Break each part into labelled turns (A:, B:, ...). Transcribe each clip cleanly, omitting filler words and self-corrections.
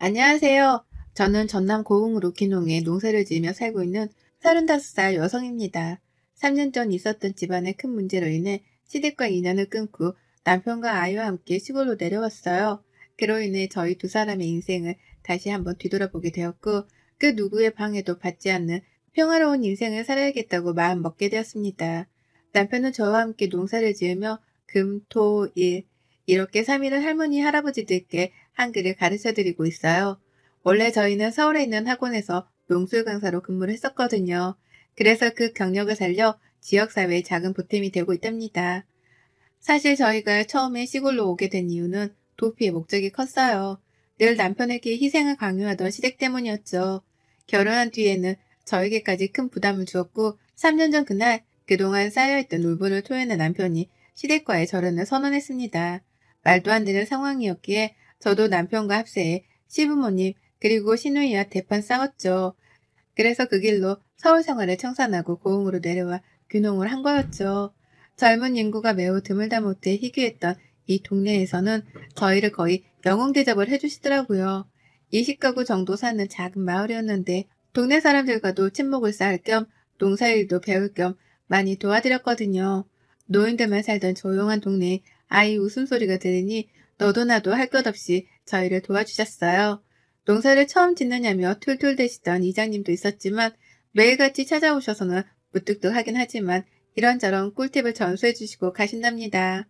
A: 안녕하세요. 저는 전남 고흥으로 귀농해 농사를 지으며 살고 있는 35살 여성입니다. 3년 전 있었던 집안의 큰 문제로 인해 시댁과 인연을 끊고 남편과 아이와 함께 시골로 내려왔어요. 그로 인해 저희 두 사람의 인생을 다시 한번 뒤돌아보게 되었고, 그 누구의 방해도 받지 않는 평화로운 인생을 살아야겠다고 마음 먹게 되었습니다. 남편은 저와 함께 농사를 지으며 금, 토, 일 이렇게 3일은 할머니, 할아버지들께 한글을 가르쳐 드리고 있어요. 원래 저희는 서울에 있는 학원에서 농술 강사로 근무를 했었거든요. 그래서 그 경력을 살려 지역사회에 작은 보탬이 되고 있답니다. 사실 저희가 처음에 시골로 오게 된 이유는 도피의 목적이 컸어요. 늘 남편에게 희생을 강요하던 시댁 때문이었죠. 결혼한 뒤에는 저에게까지 큰 부담을 주었고 3년 전 그날 그동안 쌓여있던 울분을 토해낸 남편이 시댁과의 절연을 선언했습니다. 말도 안 되는 상황이었기에 저도 남편과 합세해 시부모님 그리고 시누이와 대판 싸웠죠. 그래서 그 길로 서울 생활을 청산하고 고흥으로 내려와 귀농을 한 거였죠. 젊은 인구가 매우 드물다 못해 희귀했던 이 동네에서는 저희를 거의 영웅 대접을 해주시더라고요. 20가구 정도 사는 작은 마을이었는데 동네 사람들과도 친목을 쌓을 겸 농사일도 배울 겸 많이 도와드렸거든요. 노인들만 살던 조용한 동네에 아이 웃음소리가 들으니 너도 나도 할 것 없이 저희를 도와주셨어요. 농사를 처음 짓느냐며 툴툴대시던 이장님도 있었지만 매일같이 찾아오셔서는 무뚝뚝하긴 하지만 이런저런 꿀팁을 전수해 주시고 가신답니다.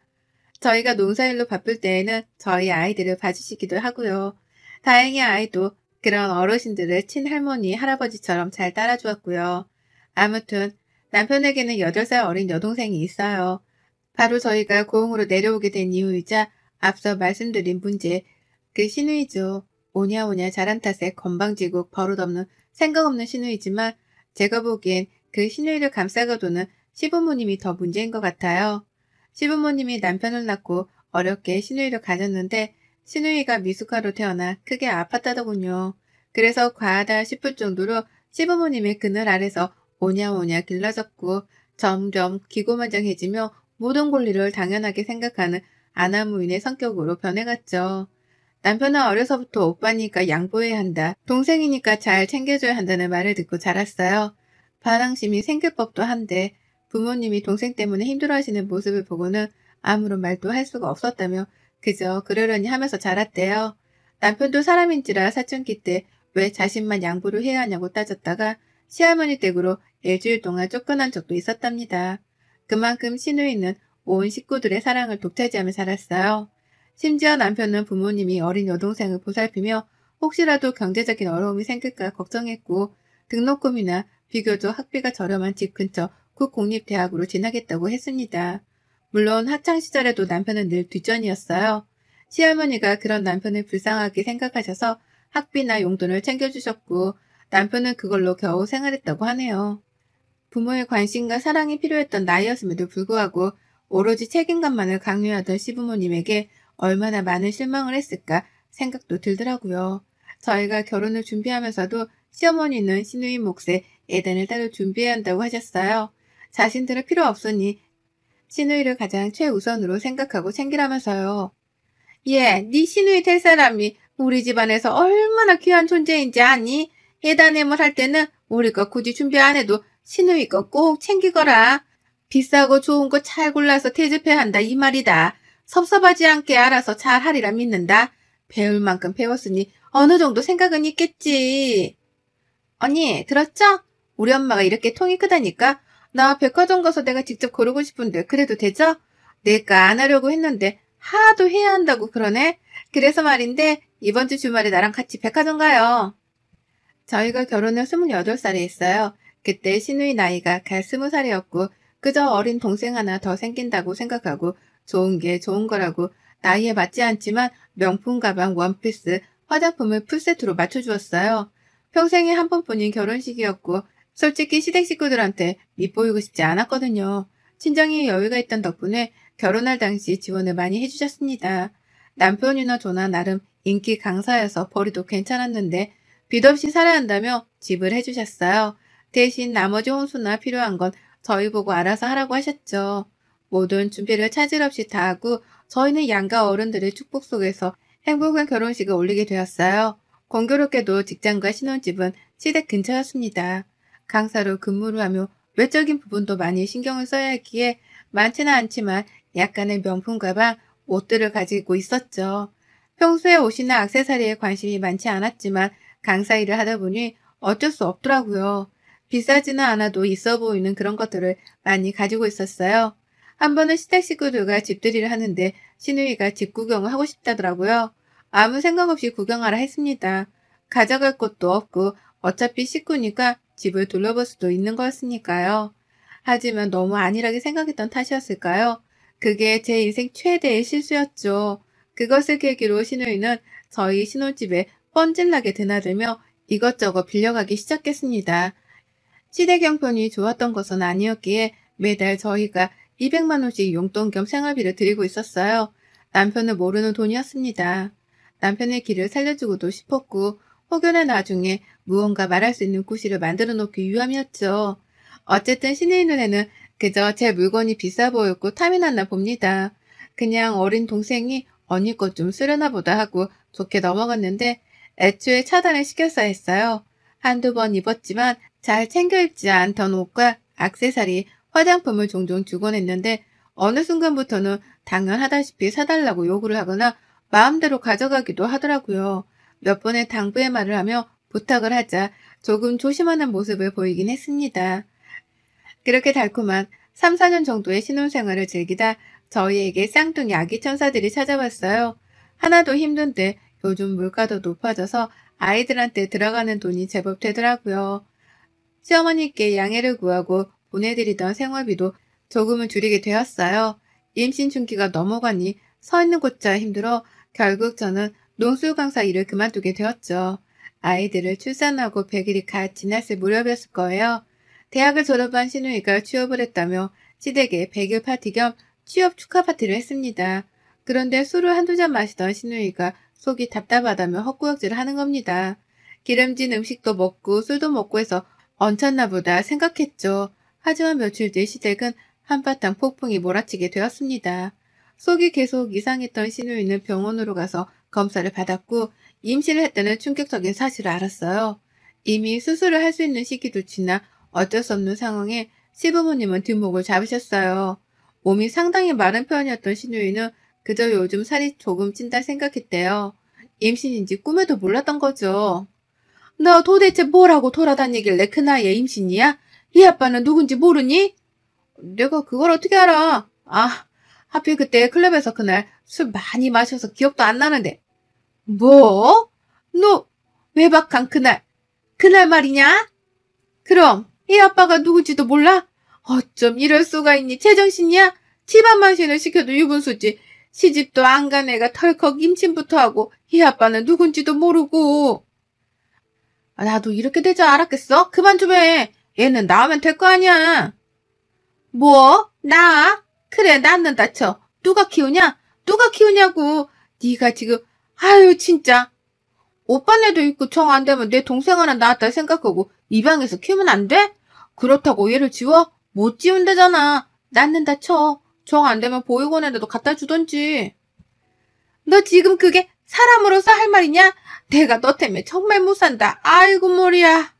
A: 저희가 농사일로 바쁠 때에는 저희 아이들을 봐주시기도 하고요. 다행히 아이도 그런 어르신들을 친할머니, 할아버지처럼 잘 따라주었고요. 아무튼 남편에게는 8살 어린 여동생이 있어요. 바로 저희가 고흥으로 내려오게 된 이유이자 앞서 말씀드린 문제, 그 시누이죠. 오냐오냐 잘한 탓에 건방지고 버릇없는 생각 없는 시누이지만 제가 보기엔 그 시누이를 감싸가도는 시부모님이 더 문제인 것 같아요. 시부모님이 남편을 낳고 어렵게 시누이를 가졌는데 시누이가 미숙아로 태어나 크게 아팠다더군요. 그래서 과하다 싶을 정도로 시부모님의 그늘 아래서 오냐오냐 길러졌고 점점 기고만장해지며 모든 권리를 당연하게 생각하는 아나무인의 성격으로 변해갔죠. 남편은 어려서부터 오빠니까 양보해야 한다. 동생이니까 잘 챙겨줘야 한다는 말을 듣고 자랐어요. 반항심이 생길 법도 한데 부모님이 동생 때문에 힘들어하시는 모습을 보고는 아무런 말도 할 수가 없었다며 그저 그러려니 하면서 자랐대요. 남편도 사람인지라 사춘기 때 왜 자신만 양보를 해야 하냐고 따졌다가 시할머니 댁으로 일주일 동안 쫓겨난 적도 있었답니다. 그만큼 시누이는 온 식구들의 사랑을 독차지하며 자랐어요. 심지어 남편은 부모님이 어린 여동생을 보살피며 혹시라도 경제적인 어려움이 생길까 걱정했고 등록금이나 비교적 학비가 저렴한 집 근처 국공립대학으로 진학했다고 했습니다. 물론 학창시절에도 남편은 늘 뒷전이었어요. 시할머니가 그런 남편을 불쌍하게 생각하셔서 학비나 용돈을 챙겨주셨고 남편은 그걸로 겨우 생활했다고 하네요. 부모의 관심과 사랑이 필요했던 나이였음에도 불구하고 오로지 책임감만을 강요하던 시부모님에게 얼마나 많은 실망을 했을까 생각도 들더라고요. 저희가 결혼을 준비하면서도 시어머니는 시누이 몫에 예단을 따로 준비해야 한다고 하셨어요. 자신들은 필요 없으니 시누이를 가장 최우선으로 생각하고 챙기라면서요. 예, 네 시누이 될 사람이 우리 집안에서 얼마나 귀한 존재인지 아니? 예단해물 할 때는 우리가 굳이 준비 안 해도 시누이 거 꼭 챙기거라. 비싸고 좋은 거 잘 골라서 대접해야 한다 이 말이다. 섭섭하지 않게 알아서 잘 하리라 믿는다. 배울 만큼 배웠으니 어느 정도 생각은 있겠지. 언니, 들었죠? 우리 엄마가 이렇게 통이 크다니까? 나 백화점 가서 내가 직접 고르고 싶은데 그래도 되죠? 내가 안 하려고 했는데 하도 해야 한다고 그러네? 그래서 말인데 이번 주 주말에 나랑 같이 백화점 가요. 저희가 결혼을 28살에 했어요. 그때 시누이 나이가 갓 20살이었고 그저 어린 동생 하나 더 생긴다고 생각하고 좋은 게 좋은 거라고 나이에 맞지 않지만 명품 가방, 원피스, 화장품을 풀세트로 맞춰주었어요. 평생에 한 번뿐인 결혼식이었고 솔직히 시댁 식구들한테 밉보이고 싶지 않았거든요. 친정이 여유가 있던 덕분에 결혼할 당시 지원을 많이 해주셨습니다. 남편이나 저나 나름 인기 강사여서 벌이도 괜찮았는데 빚 없이 살아야 한다며 집을 해주셨어요. 대신 나머지 혼수나 필요한 건 저희 보고 알아서 하라고 하셨죠. 모든 준비를 차질 없이 다 하고 저희는 양가 어른들의 축복 속에서 행복한 결혼식을 올리게 되었어요. 공교롭게도 직장과 신혼집은 시댁 근처였습니다. 강사로 근무를 하며 외적인 부분도 많이 신경을 써야 했기에 많지는 않지만 약간의 명품 가방, 옷들을 가지고 있었죠. 평소에 옷이나 액세서리에 관심이 많지 않았지만 강사 일을 하다 보니 어쩔 수 없더라고요. 비싸지는 않아도 있어 보이는 그런 것들을 많이 가지고 있었어요. 한 번은 시댁 식구들과 집들이를 하는데 시누이가 집 구경을 하고 싶다더라고요. 아무 생각 없이 구경하라 했습니다. 가져갈 것도 없고 어차피 식구니까 집을 둘러볼 수도 있는 거였으니까요. 하지만 너무 안일하게 생각했던 탓이었을까요? 그게 제 인생 최대의 실수였죠. 그것을 계기로 시누이는 저희 신혼집에 뻔질나게 드나들며 이것저것 빌려가기 시작했습니다. 시댁 형편이 좋았던 것은 아니었기에 매달 저희가 200만 원씩 용돈 겸 생활비를 드리고 있었어요. 남편은 모르는 돈이었습니다. 남편의 길을 살려주고도 싶었고 혹여나 나중에 무언가 말할 수 있는 구실을 만들어 놓기 위함이었죠. 어쨌든 시누이 눈에는 그저 제 물건이 비싸 보였고 탐이 났나 봅니다. 그냥 어린 동생이 언니 것 좀 쓰려나 보다 하고 좋게 넘어갔는데 애초에 차단을 시켰어야 했어요. 한두 번 입었지만 잘 챙겨 입지 않던 옷과 액세서리, 화장품을 종종 주곤 했는데 어느 순간부터는 당연하다시피 사달라고 요구를 하거나 마음대로 가져가기도 하더라고요. 몇 번의 당부의 말을 하며 부탁을 하자 조금 조심하는 모습을 보이긴 했습니다. 그렇게 달콤한 3, 4년 정도의 신혼생활을 즐기다 저희에게 쌍둥이 아기 천사들이 찾아왔어요. 하나도 힘든데 요즘 물가도 높아져서 아이들한테 들어가는 돈이 제법 되더라고요. 시어머니께 양해를 구하고 보내드리던 생활비도 조금은 줄이게 되었어요. 임신 중기가 넘어가니 서 있는 곳자 힘들어 결국 저는 농수 강사 일을 그만두게 되었죠. 아이들을 출산하고 100일이 갓 지났을 무렵이었을 거예요. 대학을 졸업한 시누이가 취업을 했다며 시댁에 100일 파티 겸 취업 축하 파티를 했습니다. 그런데 술을 한두 잔 마시던 시누이가 속이 답답하다며 헛구역질을 하는 겁니다. 기름진 음식도 먹고 술도 먹고 해서 얹혔나 보다 생각했죠. 하지만 며칠 뒤 시댁은 한바탕 폭풍이 몰아치게 되었습니다. 속이 계속 이상했던 시누이는 병원으로 가서 검사를 받았고 임신을 했다는 충격적인 사실을 알았어요. 이미 수술을 할 수 있는 시기도 지나 어쩔 수 없는 상황에 시부모님은 뒷목을 잡으셨어요. 몸이 상당히 마른 편이었던 시누이는 그저 요즘 살이 조금 찐다 생각했대요. 임신인지 꿈에도 몰랐던 거죠. 너 도대체 뭐라고 돌아다니길래 그 나이에 임신이야? 이 아빠는 누군지 모르니? 내가 그걸 어떻게 알아? 아, 하필 그때 클럽에서 그날 술 많이 마셔서 기억도 안 나는데. 뭐? 너 외박한 그날 말이냐? 그럼 이 아빠가 누군지도 몰라? 어쩜 이럴 수가 있니? 제정신이야? 집안 만신을 시켜도 유분수지. 시집도 안 간 애가 털컥 임신부터 하고 이 아빠는 누군지도 모르고. 나도 이렇게 될 줄 알았겠어? 그만 좀 해. 얘는 낳으면 될 거 아니야. 뭐? 나? 그래, 낳는다 쳐. 누가 키우냐? 누가 키우냐고. 네가 지금 아유 진짜. 오빠네도 있고 정 안 되면 내 동생 하나 낳았다 생각하고 입양해서 키우면 안 돼? 그렇다고 얘를 지워? 못 지운다잖아. 낳는다 쳐. 정 안 되면 보육원에라도 갖다 주던지. 너 지금 그게 사람으로서 할 말이냐? 내가 너 때문에 정말 못 산다. 아이고 머리야.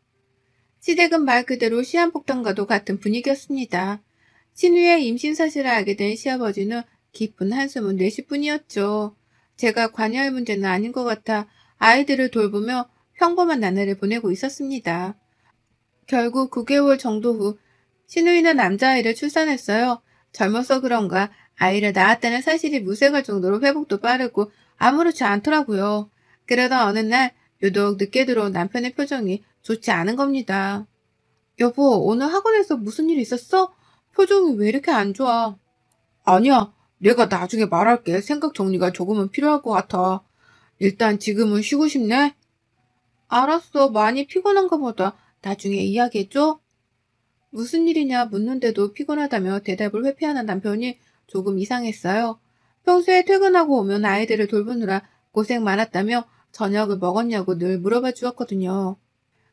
A: 시댁은 말 그대로 시한폭탄과도 같은 분위기였습니다. 신우의 임신 사실을 알게 된 시아버지는 깊은 한숨을 내쉴 뿐이었죠. 제가 관여할 문제는 아닌 것 같아 아이들을 돌보며 평범한 나날을 보내고 있었습니다. 결국 9개월 정도 후 신우이는 남자아이를 출산했어요. 젊어서 그런가 아이를 낳았다는 사실이 무색할 정도로 회복도 빠르고 아무렇지 않더라고요. 그러다 어느 날 유독 늦게 들어온 남편의 표정이 좋지 않은 겁니다. 여보, 오늘 학원에서 무슨 일 있었어? 표정이 왜 이렇게 안 좋아? 아니야, 내가 나중에 말할게. 생각 정리가 조금은 필요할 것 같아. 일단 지금은 쉬고 싶네? 알았어, 많이 피곤한가 보다. 나중에 이야기해줘. 무슨 일이냐 묻는데도 피곤하다며 대답을 회피하는 남편이 조금 이상했어요. 평소에 퇴근하고 오면 아이들을 돌보느라 고생 많았다며 저녁을 먹었냐고 늘 물어봐 주었거든요.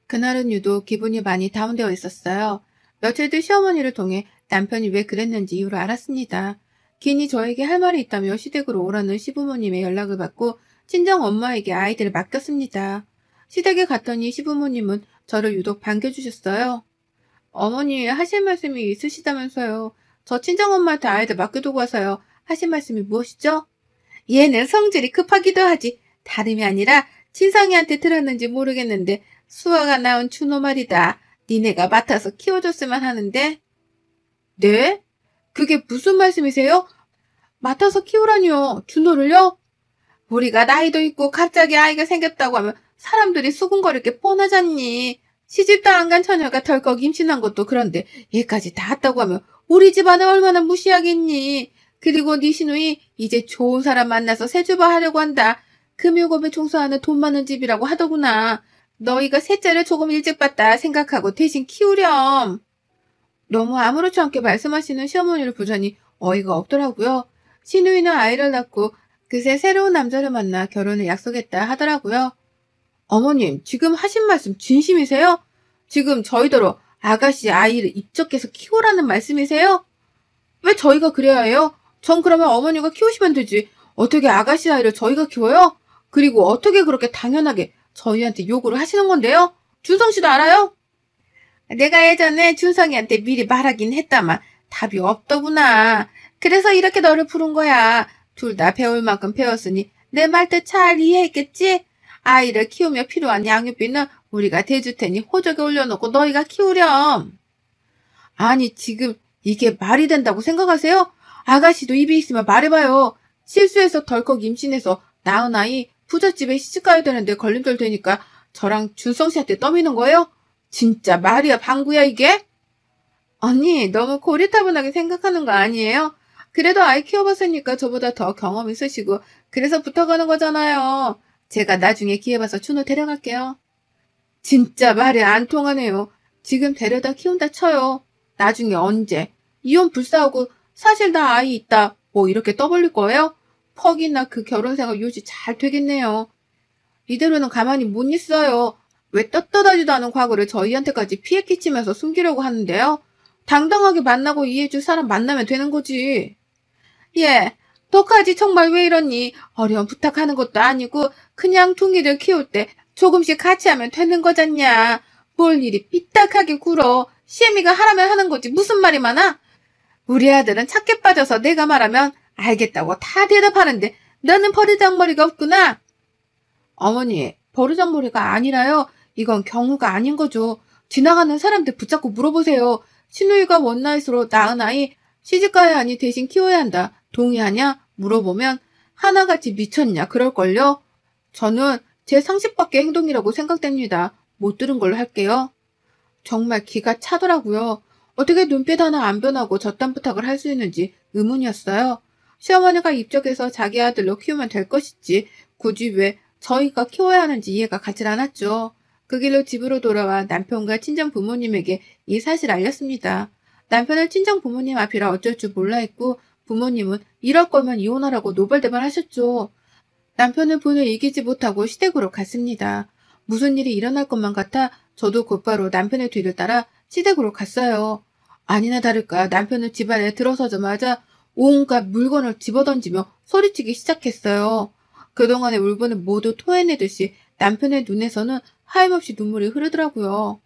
A: 그날은 유독 기분이 많이 다운되어 있었어요. 며칠 뒤 시어머니를 통해 남편이 왜 그랬는지 이유를 알았습니다. 긴이 저에게 할 말이 있다며 시댁으로 오라는 시부모님의 연락을 받고 친정 엄마에게 아이들을 맡겼습니다. 시댁에 갔더니 시부모님은 저를 유독 반겨주셨어요. 어머니 하실 말씀이 있으시다면서요. 저 친정엄마한테 아이들 맡겨두고 와서요. 하실 말씀이 무엇이죠? 얘는 성질이 급하기도 하지. 다름이 아니라 친성이한테 들었는지 모르겠는데 수아가 낳은 준호 말이다. 니네가 맡아서 키워줬으면 하는데. 네? 그게 무슨 말씀이세요? 맡아서 키우라니요. 준호를요? 우리가 나이도 있고 갑자기 아이가 생겼다고 하면 사람들이 수군거릴 게 뻔하잖니. 시집도 안 간 처녀가 덜컥 임신한 것도 그런데 얘까지 다 했다고 하면 우리 집안을 얼마나 무시하겠니. 그리고 네 시누이 이제 좋은 사람 만나서 세주바 하려고 한다. 금요금에 종사하는 돈 많은 집이라고 하더구나. 너희가 셋째를 조금 일찍 봤다 생각하고 대신 키우렴. 너무 아무렇지 않게 말씀하시는 시어머니를 보자니 어이가 없더라고요. 시누이는 아이를 낳고 그새 새로운 남자를 만나 결혼을 약속했다 하더라고요. 어머님, 지금 하신 말씀 진심이세요? 지금 저희더러 아가씨 아이를 입적해서 키우라는 말씀이세요? 왜 저희가 그래야 해요? 전 그러면 어머니가 키우시면 되지. 어떻게 아가씨 아이를 저희가 키워요? 그리고 어떻게 그렇게 당연하게 저희한테 요구를 하시는 건데요? 준성 씨도 알아요? 내가 예전에 준성이한테 미리 말하긴 했다만 답이 없더구나. 그래서 이렇게 너를 부른 거야. 둘 다 배울 만큼 배웠으니 내 말뜻 잘 이해했겠지? 아이를 키우며 필요한 양육비는 우리가 대줄 테니 호적에 올려놓고 너희가 키우렴. 아니 지금 이게 말이 된다고 생각하세요? 아가씨도 입이 있으면 말해봐요. 실수해서 덜컥 임신해서 낳은 아이 부잣집에 시집가야 되는데 걸림돌 되니까 저랑 준성 씨한테 떠미는 거예요? 진짜 말이야 방구야 이게? 아니 너무 고리타분하게 생각하는 거 아니에요? 그래도 아이 키워봤으니까 저보다 더 경험 있으시고 그래서 붙어가는 거잖아요. 제가 나중에 기회 봐서 준호 데려갈게요. 진짜 말이 안 통하네요. 지금 데려다 키운다 쳐요. 나중에 언제? 이혼 불사하고 사실 나 아이 있다 뭐 이렇게 떠벌릴 거예요? 퍽이나 그 결혼생활 유지 잘 되겠네요. 이대로는 가만히 못 있어요. 왜 떳떳하지도 않은 과거를 저희한테까지 피해 끼치면서 숨기려고 하는데요? 당당하게 만나고 이해해줄 사람 만나면 되는 거지. 예, 덕하지 정말 왜 이러니? 어려운 부탁하는 것도 아니고 그냥 둥이들 키울 때 조금씩 같이 하면 되는 거잖냐. 뭘 이리 삐딱하게 굴어. 시애미가 하라면 하는 거지 무슨 말이 많아? 우리 아들은 착해 빠져서 내가 말하면 알겠다고 다 대답하는데 너는 버르장머리가 없구나. 어머니, 버르장머리가 아니라요. 이건 경우가 아닌 거죠. 지나가는 사람들 붙잡고 물어보세요. 시누이가 원나잇으로 낳은 아이 시집가야 하니 대신 키워야 한다. 동의하냐? 물어보면 하나같이 미쳤냐 그럴걸요. 저는 제 상식 밖의 행동이라고 생각됩니다. 못 들은 걸로 할게요. 정말 기가 차더라고요. 어떻게 눈빛 하나 안 변하고 저딴 부탁을 할 수 있는지 의문이었어요. 시어머니가 입적해서 자기 아들로 키우면 될 것이지 굳이 왜 저희가 키워야 하는지 이해가 가질 않았죠. 그 길로 집으로 돌아와 남편과 친정 부모님에게 이 사실을 알렸습니다. 남편은 친정 부모님 앞이라 어쩔 줄 몰라 했고 부모님은 이럴 거면 이혼하라고 노발대발 하셨죠. 남편은 분을 이기지 못하고 시댁으로 갔습니다. 무슨 일이 일어날 것만 같아 저도 곧바로 남편의 뒤를 따라 시댁으로 갔어요. 아니나 다를까 남편은 집안에 들어서자마자 온갖 물건을 집어던지며 소리치기 시작했어요. 그동안의 물건을 모두 토해내듯이 남편의 눈에서는 하염없이 눈물이 흐르더라고요.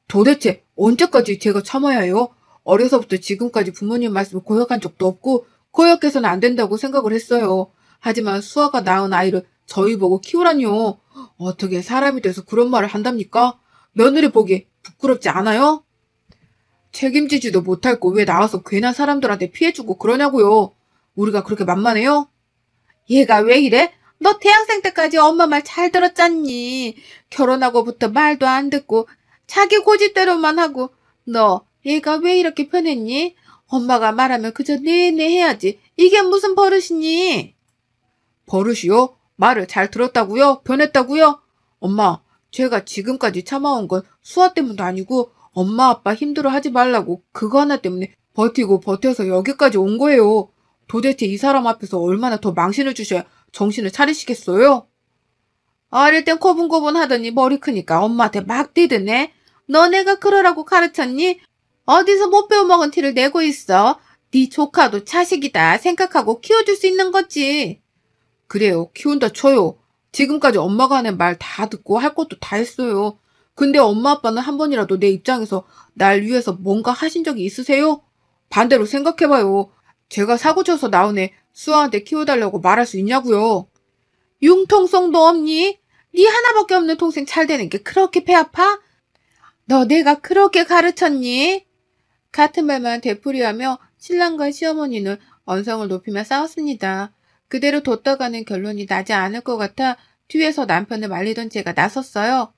A: 도대체 언제까지 제가 참아야 해요? 어려서부터 지금까지 부모님 말씀을 거역한 적도 없고 거역해서는 안 된다고 생각을 했어요. 하지만 수아가 낳은 아이를 저희 보고 키우라니요. 어떻게 사람이 돼서 그런 말을 한답니까? 며느리 보기 부끄럽지 않아요? 책임지지도 못할 거 왜 나와서 괜한 사람들한테 피해주고 그러냐고요. 우리가 그렇게 만만해요? 얘가 왜 이래? 너 대학생 때까지 엄마 말 잘 들었잖니. 결혼하고부터 말도 안 듣고 자기 고집대로만 하고 너 얘가 왜 이렇게 변했니? 엄마가 말하면 그저 네네 해야지. 이게 무슨 버릇이니? 버릇이요? 말을 잘 들었다고요? 변했다고요? 엄마, 제가 지금까지 참아온 건 수아 때문도 아니고 엄마 아빠 힘들어하지 말라고 그거 하나 때문에 버티고 버텨서 여기까지 온 거예요. 도대체 이 사람 앞에서 얼마나 더 망신을 주셔야 정신을 차리시겠어요? 어릴 땐 고분고분 하더니 머리 크니까 엄마한테 막 뛰드네. 너네가 그러라고 가르쳤니? 어디서 못 배워먹은 티를 내고 있어. 네 조카도 자식이다 생각하고 키워줄 수 있는 거지. 그래요. 키운다 쳐요. 지금까지 엄마가 하는 말 다 듣고 할 것도 다 했어요. 근데 엄마 아빠는 한 번이라도 내 입장에서 날 위해서 뭔가 하신 적이 있으세요? 반대로 생각해봐요. 제가 사고쳐서 나온 애 수아한테 키워달라고 말할 수 있냐고요. 융통성도 없니? 네 하나밖에 없는 동생 잘 되는 게 그렇게 배 아파? 너 내가 그렇게 가르쳤니? 같은 말만 되풀이하며 신랑과 시어머니는 언성을 높이며 싸웠습니다. 그대로 뒀다가는 결론이 나지 않을 것 같아 뒤에서 남편을 말리던 제가 나섰어요.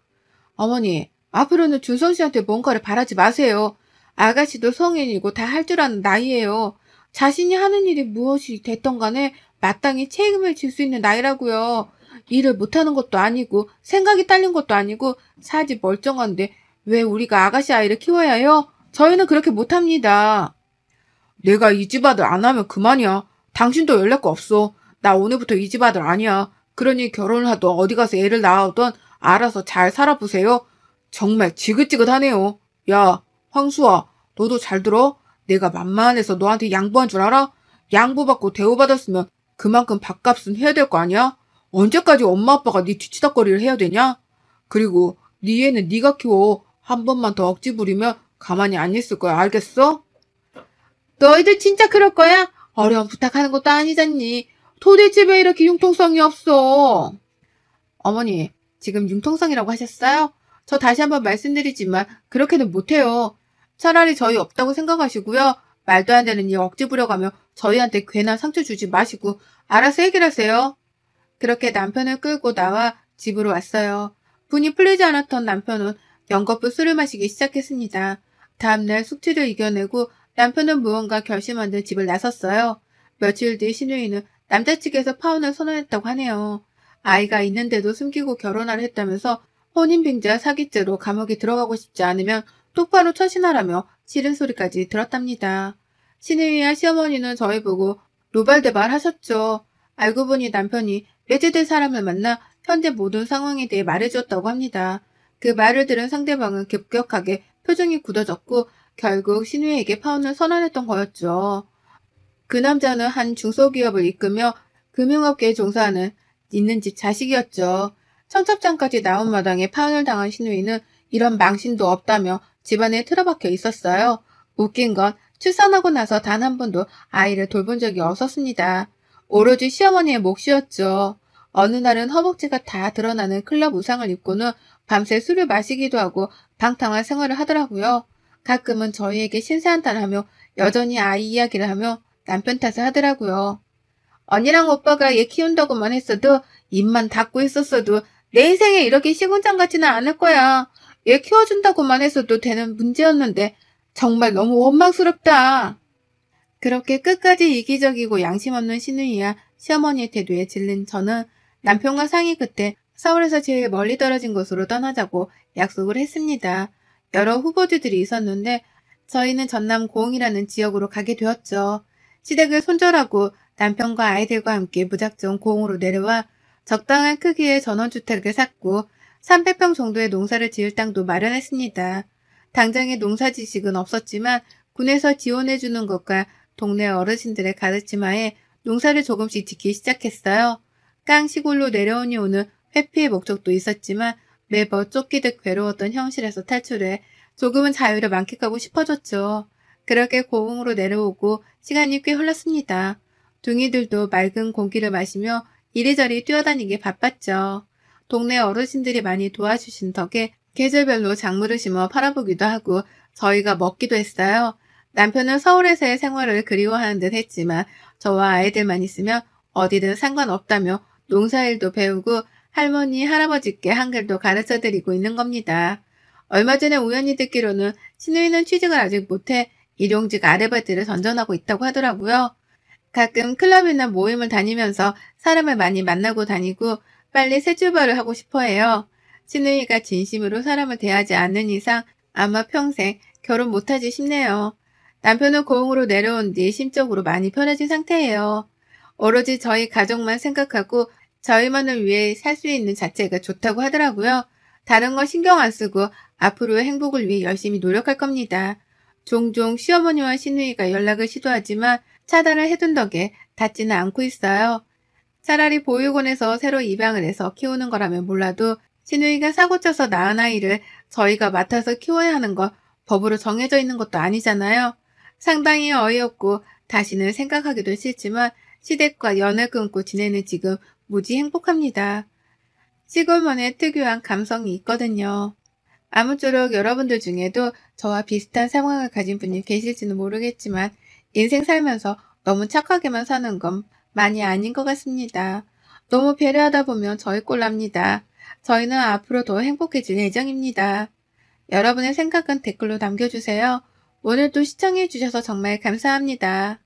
A: 어머니, 앞으로는 준성 씨한테 뭔가를 바라지 마세요. 아가씨도 성인이고 다 할 줄 아는 나이예요. 자신이 하는 일이 무엇이 됐던 간에 마땅히 책임을 질 수 있는 나이라고요. 일을 못하는 것도 아니고 생각이 딸린 것도 아니고 사지 멀쩡한데 왜 우리가 아가씨 아이를 키워야 해요? 저희는 그렇게 못합니다. 내가 이 집 아들 안 하면 그만이야. 당신도 연락 없어. 나 오늘부터 이 집 아들 아니야. 그러니 결혼을 하든 어디 가서 애를 낳아오든 알아서 잘 살아보세요. 정말 지긋지긋하네요. 야, 황수아, 너도 잘 들어? 내가 만만해서 너한테 양보한 줄 알아? 양보받고 대우받았으면 그만큼 밥값은 해야 될 거 아니야? 언제까지 엄마 아빠가 네 뒤치다꺼리를 해야 되냐? 그리고 네 애는 네가 키워. 한 번만 더 억지 부리면 가만히 안 있을 거야. 알겠어? 너희들 진짜 그럴 거야? 어려운 부탁하는 것도 아니잖니. 도대체 왜 이렇게 융통성이 없어? 어머니, 지금 융통성이라고 하셨어요? 저 다시 한번 말씀드리지만 그렇게는 못해요. 차라리 저희 없다고 생각하시고요. 말도 안 되는 일 억지 부려가며 저희한테 괜한 상처 주지 마시고 알아서 해결하세요. 그렇게 남편을 끌고 나와 집으로 왔어요. 분이 풀리지 않았던 남편은 연거푸 술을 마시기 시작했습니다. 다음날 숙취를 이겨내고 남편은 무언가 결심한 듯 집을 나섰어요. 며칠 뒤 신우이는 남자측에서 파혼을 선언했다고 하네요. 아이가 있는데도 숨기고 결혼하려 했다면서 혼인빙자 사기죄로 감옥에 들어가고 싶지 않으면 똑바로 처신하라며 싫은 소리까지 들었답니다. 신우이와 시어머니는 저희 보고 노발대발 하셨죠. 알고 보니 남편이 외제될 사람을 만나 현재 모든 상황에 대해 말해주었다고 합니다. 그 말을 들은 상대방은 급격하게 표정이 굳어졌고 결국 신우이에게 파혼을 선언했던 거였죠. 그 남자는 한 중소기업을 이끌며 금융업계에 종사하는 있는 집 자식이었죠. 청첩장까지 나온 마당에 파혼을 당한 신우이는 이런 망신도 없다며 집안에 틀어박혀 있었어요. 웃긴 건 출산하고 나서 단 한 번도 아이를 돌본 적이 없었습니다. 오로지 시어머니의 몫이었죠. 어느 날은 허벅지가 다 드러나는 클럽 의상을 입고는 밤새 술을 마시기도 하고 방탕한 생활을 하더라고요. 가끔은 저희에게 신세한탄하며 여전히 아이 이야기를 하며 남편 탓을 하더라고요. 언니랑 오빠가 얘 키운다고만 했어도 입만 닫고 있었어도 내 인생에 이렇게 시군장 같지는 않을 거야. 얘 키워준다고만 했어도 되는 문제였는데 정말 너무 원망스럽다. 그렇게 끝까지 이기적이고 양심 없는 신우이와 시어머니의 태도에 질린 저는 남편과 상의 끝에 서울에서 제일 멀리 떨어진 곳으로 떠나자고 약속을 했습니다. 여러 후보지들이 있었는데 저희는 전남 고흥이라는 지역으로 가게 되었죠. 시댁을 손절하고 남편과 아이들과 함께 무작정 고흥으로 내려와 적당한 크기의 전원주택을 샀고 300평 정도의 농사를 지을 땅도 마련했습니다. 당장의 농사 지식은 없었지만 군에서 지원해주는 것과 동네 어르신들의 가르침하에 농사를 조금씩 짓기 시작했어요. 깡 시골로 내려온 이후는 회피의 목적도 있었지만 매번 쫓기듯 괴로웠던 현실에서 탈출해 조금은 자유를 만끽하고 싶어졌죠. 그렇게 고흥으로 내려오고 시간이 꽤 흘렀습니다. 둥이들도 맑은 공기를 마시며 이리저리 뛰어다니기 바빴죠. 동네 어르신들이 많이 도와주신 덕에 계절별로 작물을 심어 팔아보기도 하고 저희가 먹기도 했어요. 남편은 서울에서의 생활을 그리워하는 듯 했지만 저와 아이들만 있으면 어디든 상관없다며 농사일도 배우고 할머니, 할아버지께 한글도 가르쳐드리고 있는 겁니다. 얼마 전에 우연히 듣기로는 신우이는 취직을 아직 못해 일용직 아르바이트를 전전하고 있다고 하더라고요. 가끔 클럽이나 모임을 다니면서 사람을 많이 만나고 다니고 빨리 새 출발을 하고 싶어 해요. 신우이가 진심으로 사람을 대하지 않는 이상 아마 평생 결혼 못하지 싶네요. 남편은 고흥으로 내려온 뒤 심적으로 많이 편해진 상태예요. 오로지 저희 가족만 생각하고 저희만을 위해 살 수 있는 자체가 좋다고 하더라고요. 다른 거 신경 안 쓰고 앞으로의 행복을 위해 열심히 노력할 겁니다. 종종 시어머니와 신우이가 연락을 시도하지만 차단을 해둔 덕에 닿지는 않고 있어요. 차라리 보육원에서 새로 입양을 해서 키우는 거라면 몰라도 시누이가 사고쳐서 낳은 아이를 저희가 맡아서 키워야 하는 거 법으로 정해져 있는 것도 아니잖아요. 상당히 어이없고 다시는 생각하기도 싫지만 시댁과 연을 끊고 지내는 지금 무지 행복합니다. 시골만의 특유한 감성이 있거든요. 아무쪼록 여러분들 중에도 저와 비슷한 상황을 가진 분이 계실지는 모르겠지만 인생 살면서 너무 착하게만 사는 건 많이 아닌 것 같습니다. 너무 배려하다 보면 저희 꼴 납니다. 저희는 앞으로 더 행복해질 예정입니다. 여러분의 생각은 댓글로 남겨주세요. 오늘도 시청해주셔서 정말 감사합니다.